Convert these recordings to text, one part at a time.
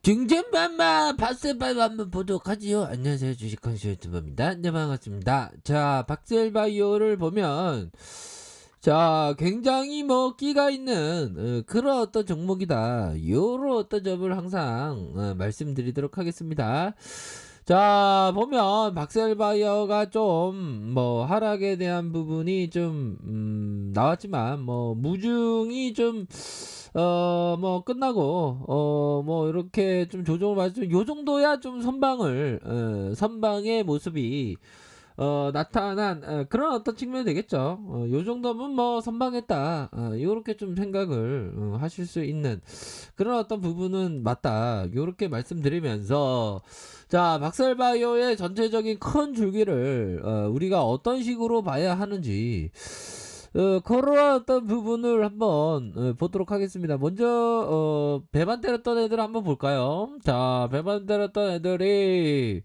증전만만 박셀바이오 한번 보도록 하지요. 안녕하세요, 주식consul 유튜버입니다. 네, 반갑습니다. 자, 박셀바이오를 보면 자, 굉장히 뭐 끼가 있는 그런 어떤 종목이다. 요런 어떤 점을 항상 말씀드리도록 하겠습니다. 자, 보면 박셀바이오가 좀 뭐 하락에 대한 부분이 좀 나왔지만 뭐 무중이 좀 뭐 끝나고 뭐 이렇게 좀 조정을 받죠. 요 정도야 좀 선방의 모습이 나타난 그런 어떤 측면이 되겠죠. 요 정도면 뭐 선방했다. 요렇게 좀 생각을 하실 수 있는 그런 어떤 부분은 맞다. 요렇게 말씀드리면서 자, 박셀바이오의 전체적인 큰 줄기를 우리가 어떤 식으로 봐야 하는지 그런 어떤 부분을 한번 보도록 하겠습니다. 먼저 배만 때렸던 애들 한번 볼까요? 자, 배만 때렸던 애들이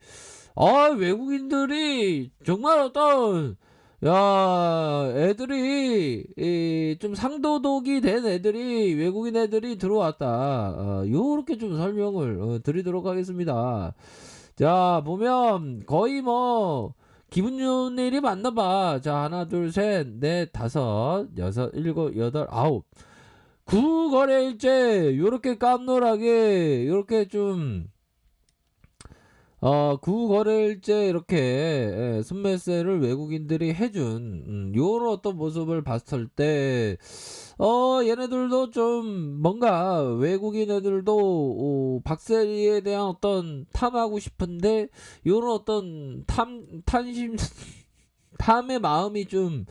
외국인들이 정말 어떤 애들이 좀 상도독이 된 애들이 외국인 애들이 들어왔다. 요렇게 좀 설명을 드리도록 하겠습니다. 자, 보면 거의 뭐 기분 좋은 일이 많나봐. 자, 하나, 둘, 셋, 넷, 다섯, 여섯, 일곱, 여덟, 아홉. 9거래일째 요렇게 깜놀하게 요렇게 좀 9거래일째 이렇게 순매수를 외국인들이 해준 요런 어떤 모습을 봤을 때 얘네들도 좀 뭔가 외국인 애들도 박세리에 대한 어떤 탐하고 싶은데 요런 어떤 탐심 탐의 마음이 좀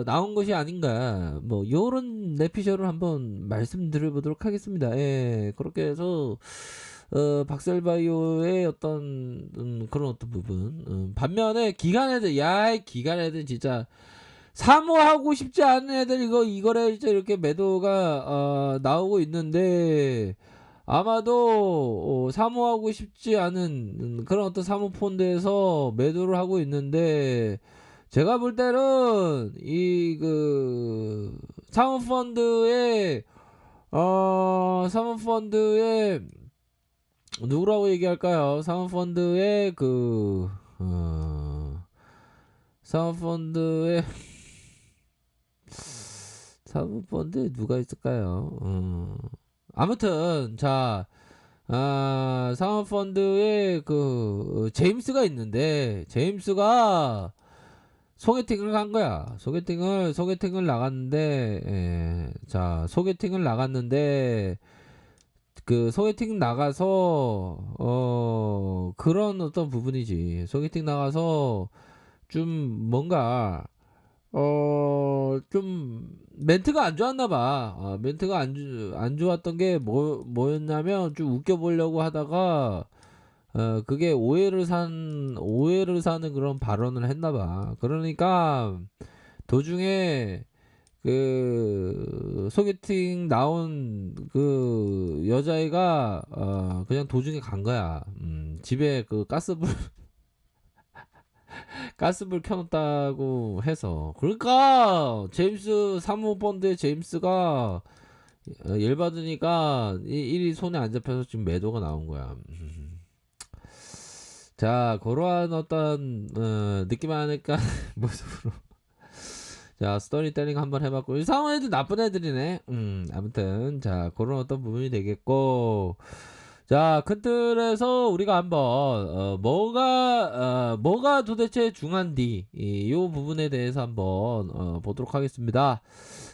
나온 것이 아닌가 뭐 요런 내피셜을 한번 말씀드려보도록 하겠습니다. 예, 그렇게 해서 박셀바이오의 어떤 그런 어떤 부분 반면에 기간 애들 기간 애들 진짜 사모하고 싶지 않은 애들 이거래 이제 이렇게 매도가 나오고 있는데 아마도 사모하고 싶지 않은 그런 어떤 사모펀드에서 매도를 하고 있는데 제가 볼 때는 이 그 사모펀드의 누구라고 얘기할까요? 사모펀드의 사모펀드에 누가 있을까요? 아무튼 자, 사모펀드에 그 제임스가 있는데 제임스가 소개팅을 간 거야. 소개팅을 나갔는데 자, 소개팅을 나갔는데 그 소개팅 나가서 그런 어떤 부분이지. 소개팅 나가서 좀 뭔가 좀 멘트가 안 좋았나 봐. 멘트가 안 좋았던 게 뭐였냐면 좀 웃겨 보려고 하다가 그게 오해를 사는 그런 발언을 했나 봐. 그러니까 도중에 그 소개팅 나온 그 여자애가 그냥 도중에 간 거야. 집에 그 가스불 켜놓았다고 해서. 그러니까 제임스 사모펀드의 제임스가 열받으니까 일이 손에 안 잡혀서 지금 매도가 나온 거야. 자, 그러한 어떤 느낌 아닐까 모습으로 자, 스토리텔링 한번 해봤고, 이 상황 애들 나쁜 애들이네. 아무튼 자, 그런 어떤 부분이 되겠고, 자, 큰 틀에서 우리가 한번 뭐가 도대체 중한디 요 부분에 대해서 한번 보도록 하겠습니다.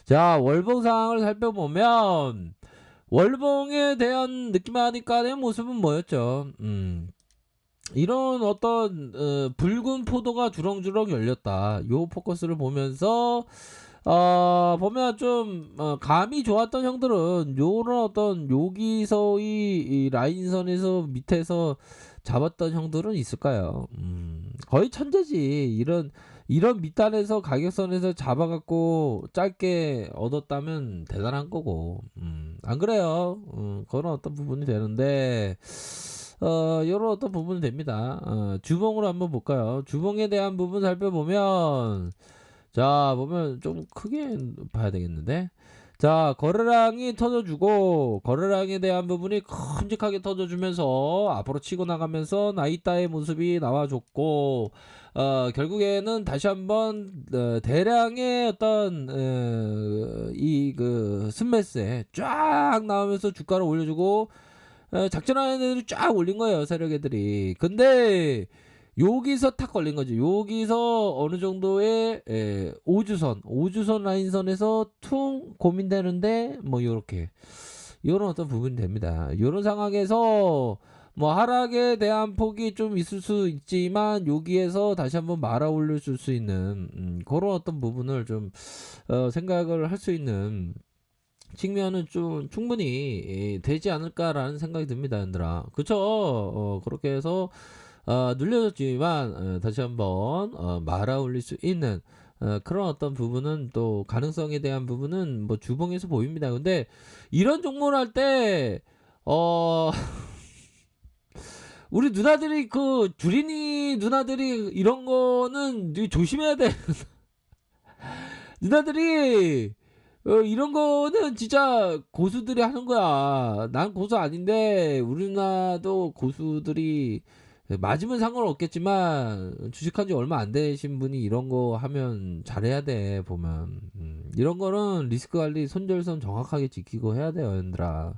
자, 월봉 상황을 살펴보면 월봉에 대한 느낌 하니까의 모습은 뭐였죠? 이런 어떤 붉은 포도가 주렁주렁 열렸다. 요 포커스를 보면서 보면 좀 감이 좋았던 형들은 요런 어떤 여기서의 이 라인선에서 밑에서 잡았던 형들은 있을까요? 거의 천재지. 이런 밑단에서 가격선에서 잡아갖고 짧게 얻었다면 대단한 거고. 안 그래요? 그런 어떤 부분이 되는데 요런 어떤 부분이 됩니다. 주봉으로 한번 볼까요? 주봉에 대한 부분 살펴보면 자, 보면 좀 크게 봐야 되겠는데. 자, 거래량이 터져주고 거래량에 대한 부분이 큼직하게 터져주면서 앞으로 치고 나가면서 나이따의 모습이 나와줬고 결국에는 다시 한번 대량의 어떤 이 그 스매스에 쫙 나오면서 주가를 올려주고 작전하는 애들이 쫙 올린 거예요, 세력 애들이. 근데 여기서 탁 걸린 거지. 여기서 어느 정도의 오주선 라인선에서 퉁 고민되는데 뭐 요렇게 요런 어떤 부분이 됩니다. 요런 상황에서 뭐 하락에 대한 폭이 좀 있을 수 있지만 여기에서 다시 한번 말아 올려 줄 수 있는 그런 어떤 부분을 좀 생각을 할 수 있는 측면은 좀 충분히 되지 않을까라는 생각이 듭니다, 얘들아. 그쵸? 그렇게 해서 눌려졌지만 다시 한번 말아 올릴 수 있는 그런 어떤 부분은 또 가능성에 대한 부분은 뭐 주봉에서 보입니다. 근데 이런 종목을 할 때 우리 누나들이 그 주린이 누나들이 이런 거는 조심해야 돼. 누나들이 이런 거는 진짜 고수들이 하는 거야. 난 고수 아닌데 우리 누나도 고수들이 맞으면 상관없겠지만 주식한 지 얼마 안 되신 분이 이런 거 하면 잘해야 돼 보면. 이런 거는 리스크 관리 손절선 정확하게 지키고 해야 돼요, 얘들아.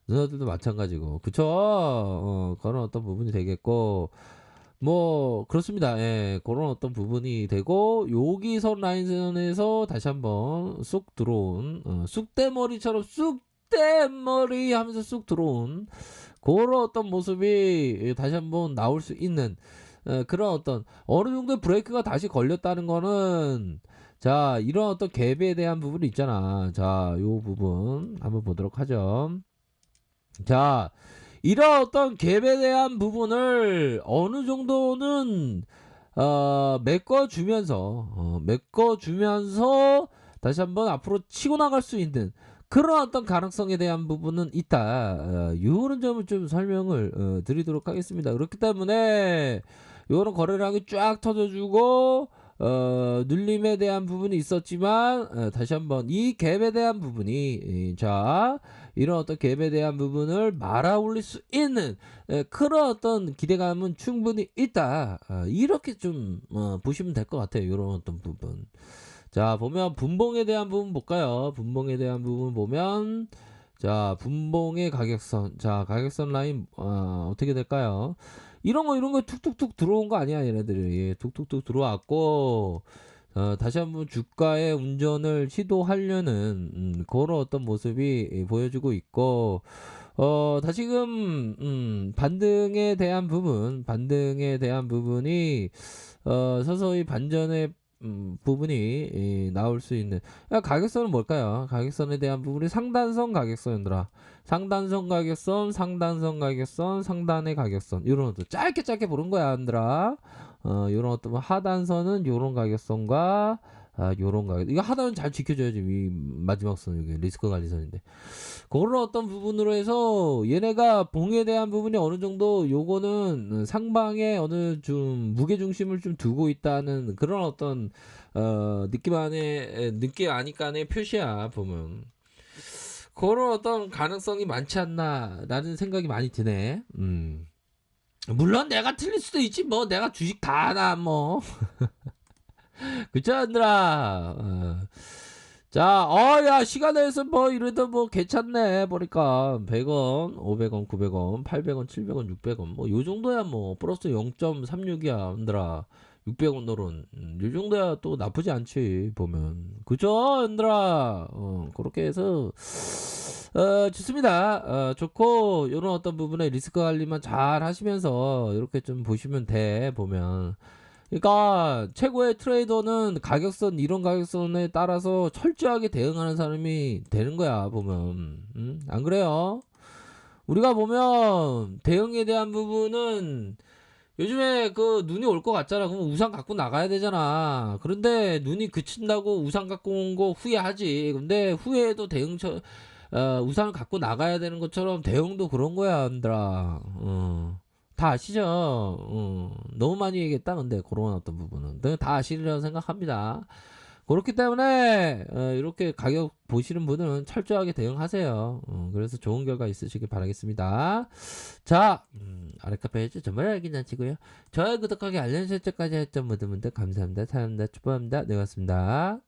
누나들도 마찬가지고. 그쵸? 그런 어떤 부분이 되겠고 뭐 그렇습니다. 예. 그런 어떤 부분이 되고 여기서 라인선에서 다시 한번 쑥 들어온 쑥대머리처럼 쑥대머리 하면서 쑥 들어온 그런 어떤 모습이 다시 한번 나올 수 있는 그런 어떤 어느 정도의 브레이크가 다시 걸렸다는 거는 자, 이런 어떤 갭에 대한 부분이 있잖아. 자, 요 부분 한번 보도록 하죠. 자, 이런 어떤 갭에 대한 부분을 어느 정도는 메꿔주면서 다시 한번 앞으로 치고 나갈 수 있는 그런 어떤 가능성에 대한 부분은 있다. 요런 점을 좀 설명을 드리도록 하겠습니다. 그렇기 때문에 요런 거래량이 쫙 터져주고 눌림에 대한 부분이 있었지만 다시 한번 이 갭에 대한 부분이 자, 이런 어떤 갭에 대한 부분을 말아 올릴 수 있는 그런 어떤 기대감은 충분히 있다. 이렇게 좀 보시면 될 것 같아요. 이런 어떤 부분. 자, 보면 분봉에 대한 부분 볼까요? 분봉에 대한 부분 보면 자, 분봉의 가격선. 자, 가격선 라인 어떻게 될까요? 이런 거 툭툭툭 들어온 거 아니야, 얘네들이. 예, 툭툭툭 들어왔고 다시 한번 주가의 운전을 시도하려는 그런 어떤 모습이 보여주고 있고 다시금 반등에 대한 부분이 서서히 반전의 부분이 나올 수 있는 가격선은 뭘까요? 가격선에 대한 부분이 상단선 가격선이더라. 상단선 가격선, 상단선 가격선, 상단의 가격선 이런 것도 짧게 보는 거야, 안들아. 요런 어떤 하단선은 요런 가격선과 요런 가격. 이거 하단은 잘 지켜줘야지. 이 마지막 선 여기 리스크 관리선인데. 그런 어떤 부분으로 해서 얘네가 봉에 대한 부분이 어느 정도 요거는 상방에 어느 좀 무게 중심을 좀 두고 있다는 그런 어떤 느낌 아니까의 표시야 보면. 그런 어떤 가능성이 많지 않나라는 생각이 많이 드네. 물론 내가 틀릴 수도 있지 뭐 내가 주식 다 하나 뭐 그쵸 얘들아. 자, 야 시간 내에서 뭐 이래도 뭐 괜찮네 보니까 100원 500원 900원 800원 700원 600원 뭐 요정도야 뭐 플러스 0.36이야 얘들아. 600원 노론 요 정도야 또 나쁘지 않지 보면. 그죠 얘들아. 그렇게 해서 좋습니다. 좋고 요런 어떤 부분에 리스크 관리만 잘 하시면서 이렇게 좀 보시면 돼 보면. 그러니까 최고의 트레이더는 가격선 이런 가격선에 따라서 철저하게 대응하는 사람이 되는 거야 보면. 안 그래요? 우리가 보면 대응에 대한 부분은 요즘에 그 눈이 올 것 같잖아. 그럼 우산 갖고 나가야 되잖아. 그런데 눈이 그친다고 우산 갖고 온 거 후회하지. 근데 후회해도 우산을 갖고 나가야 되는 것처럼 대응도 그런 거야, 얘들아. 다 아시죠? 너무 많이 얘기했다, 근데 그런 어떤 부분은. 다 아시리라고 생각합니다. 그렇기 때문에 이렇게 가격 보시는 분들은 철저하게 대응하세요. 그래서 좋은 결과 있으시길 바라겠습니다. 자, 아랫카페이지 정말 알긴 하시고요. 좋아요, 구독하기, 알림 설정까지 했던 모든 분들 감사합니다. 사랑합니다. 축복합니다. 네, 고맙습니다.